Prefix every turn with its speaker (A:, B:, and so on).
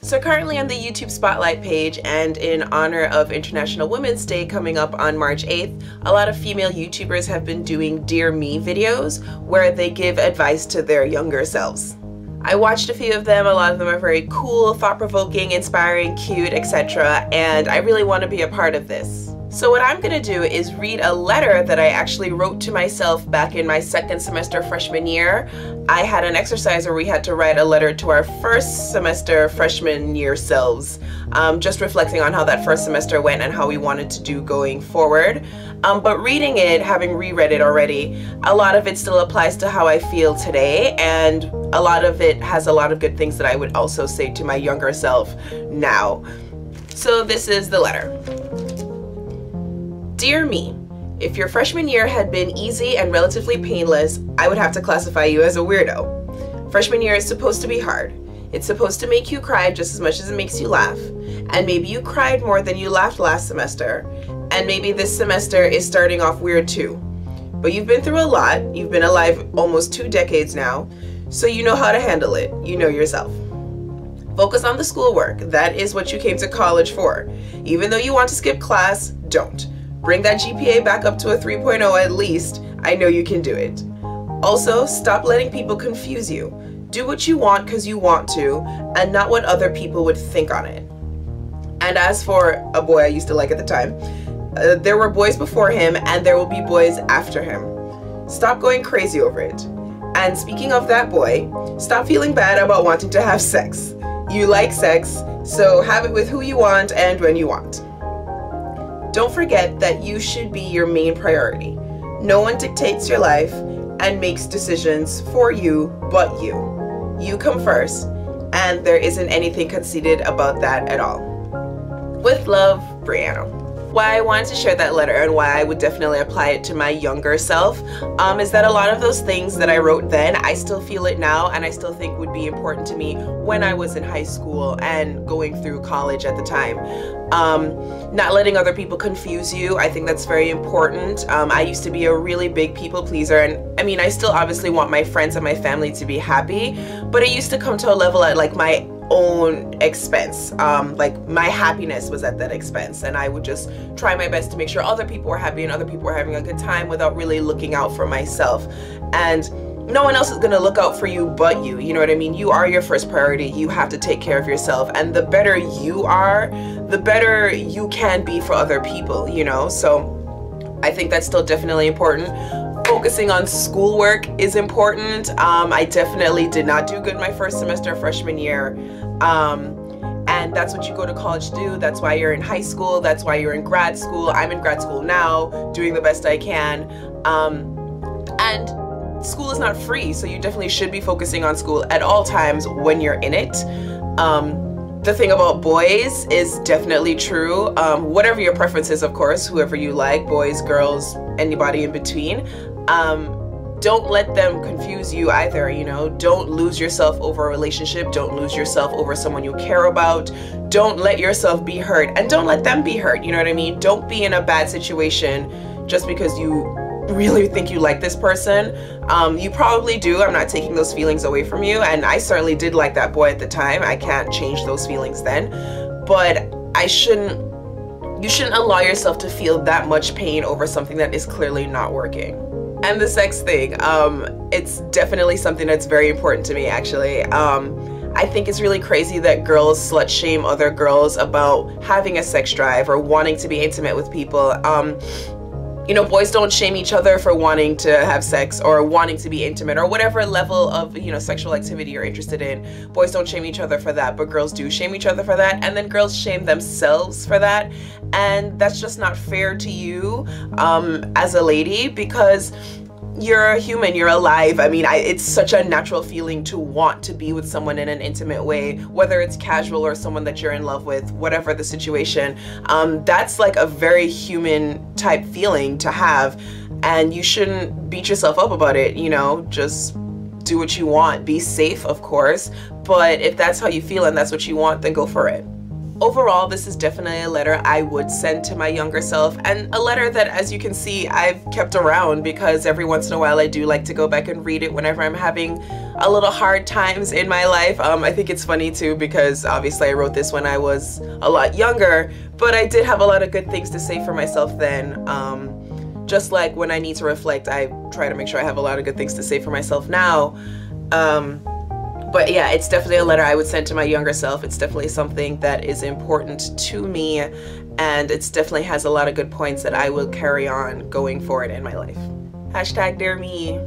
A: So currently on the YouTube Spotlight page, and in honor of International Women's Day coming up on March 8th, a lot of female YouTubers have been doing Dear Me videos where they give advice to their younger selves. I watched a few of them. A lot of them are very cool, thought-provoking, inspiring, cute, etc. And I really want to be a part of this. So what I'm going to do is read a letter that I actually wrote to myself back in my second semester freshman year. I had an exercise where we had to write a letter to our first semester freshman year selves, just reflecting on how that first semester went and how we wanted to do going forward. But reading it, having reread it already, a lot of it still applies to how I feel today, and a lot of it has a lot of good things that I would also say to my younger self now. So this is the letter. Dear me, if your freshman year had been easy and relatively painless, I would have to classify you as a weirdo. Freshman year is supposed to be hard. It's supposed to make you cry just as much as it makes you laugh. And maybe you cried more than you laughed last semester. And maybe this semester is starting off weird too. But you've been through a lot. You've been alive almost 2 decades now. So you know how to handle it. You know yourself. Focus on the schoolwork. That is what you came to college for. Even though you want to skip class, don't. Bring that GPA back up to a 3.0 at least. I know you can do it. Also, stop letting people confuse you. Do what you want because you want to, and not what other people would think on it. And as for a boy I used to like at the time, there were boys before him and there will be boys after him. Stop going crazy over it. And speaking of that boy, stop feeling bad about wanting to have sex. You like sex, so have it with who you want and when you want. Don't forget that you should be your main priority. No one dictates your life and makes decisions for you but you. You come first, and there isn't anything conceited about that at all. With love, Brianna. Why I wanted to share that letter and why I would definitely apply it to my younger self is that a lot of those things that I wrote then, I still feel it now, and I still think would be important to me when I was in high school and going through college at the time. Not letting other people confuse you, I think that's very important. I used to be a really big people pleaser, and I mean, I still obviously want my friends and my family to be happy, but it used to come to a level at like my own expense. Like my happiness was at that expense, and I would just try my best to make sure other people were happy and other people were having a good time without really looking out for myself. And no one else is gonna look out for you but you. You know what I mean? You are your first priority. You have to take care of yourself, and the better you are, the better you can be for other people, you know? So I think that's still definitely important. Focusing on schoolwork is important. I definitely did not do good my first semester freshman year. And that's what you go to college to do. That's why you're in high school. That's why you're in grad school. I'm in grad school now, doing the best I can. And school is not free, so you definitely should be focusing on school at all times when you're in it. The thing about boys is definitely true. Whatever your preference is, of course, whoever you like, boys, girls, anybody in between. Don't let them confuse you either, you know? Don't lose yourself over a relationship. Don't lose yourself over someone you care about. Don't let yourself be hurt, and don't let them be hurt, you know what I mean? Don't be in a bad situation just because you really think you like this person. You probably do. I'm not taking those feelings away from you, and I certainly did like that boy at the time. I can't change those feelings then, but you shouldn't allow yourself to feel that much pain over something that is clearly not working. And the sex thing, it's definitely something that's very important to me, actually. I think it's really crazy that girls slut shame other girls about having a sex drive or wanting to be intimate with people. You know, boys don't shame each other for wanting to have sex or wanting to be intimate or whatever level of, you know, sexual activity you're interested in. Boys don't shame each other for that, but girls do shame each other for that, and then girls shame themselves for that. And that's just not fair to you as a lady, because you're a human, you're alive. I mean, it's such a natural feeling to want to be with someone in an intimate way, whether it's casual or someone that you're in love with, whatever the situation. That's like a very human type feeling to have, and you shouldn't beat yourself up about it, you know? Just do what you want. Be safe, of course, but if that's how you feel and that's what you want, then go for it. overall, this is definitely a letter I would send to my younger self, and a letter that, as you can see, I've kept around because every once in a while I do like to go back and read it whenever I'm having a little hard times in my life. I think it's funny too because obviously I wrote this when I was a lot younger, but I did have a lot of good things to say for myself then. Just like when I need to reflect, I try to make sure I have a lot of good things to say for myself now. But yeah, it's definitely a letter I would send to my younger self. It's definitely something that is important to me, and it definitely has a lot of good points that I will carry on going forward in my life. Hashtag Dear Me.